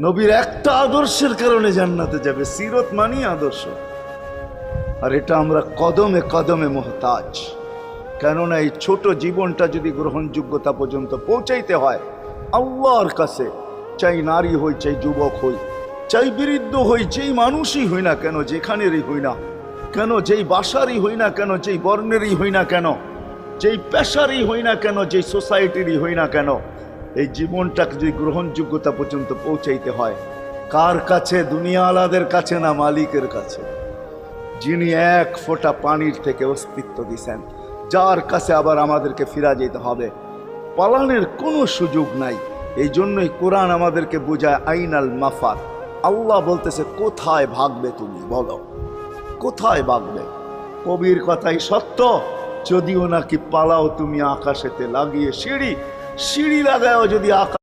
নবীর একটা আদর্শের কারণে জান্নাতে যাবে। সিরত মানি আদর্শ। আর এটা আমরা কদমে কদমে মুহতাজ। কেননা এই ছোট জীবনটা যদি গ্রহণযোগ্যতা পর্যন্ত পৌঁছাইতে হয় আল্লাহর কাছে, চাই নারী হই, চাই যুবক হই, চাই বৃদ্ধ হই, যেই মানুষই হই না কেন, যেখানেরই হই না কেন, যেই বাসারই হই না কেন, যেই বর্ণেরই হই না কেন, যেই পেশারই হই না কেন, যেই সোসাইটিরই হই না কেন, এই জীবনটাকে যদি গ্রহণযোগ্যতা পর্যন্ত পৌঁছাইতে হয় কার কাছে? দুনিয়াওয়ালাদের কাছে না, মালিকের কাছে, যিনি এক ফোঁটা পানির থেকে অস্তিত্ব দিছেন, যার কাছে আবার আমাদেরকে ফিরা যেতে হবে। পালানের কোনো সুযোগ নাই। এই জন্যই কোরআন আমাদেরকে বোঝায় আইনাল মাফার। আল্লাহ বলতেছে কোথায় ভাগবে তুমি, বলো কোথায় ভাগবে? কবির কথাই সত্য, যদিও নাকি পালাও তুমি আকাশেতে লাগিয়ে সিঁড়ি, সিঁড়ি লাগাও যদি আকাশ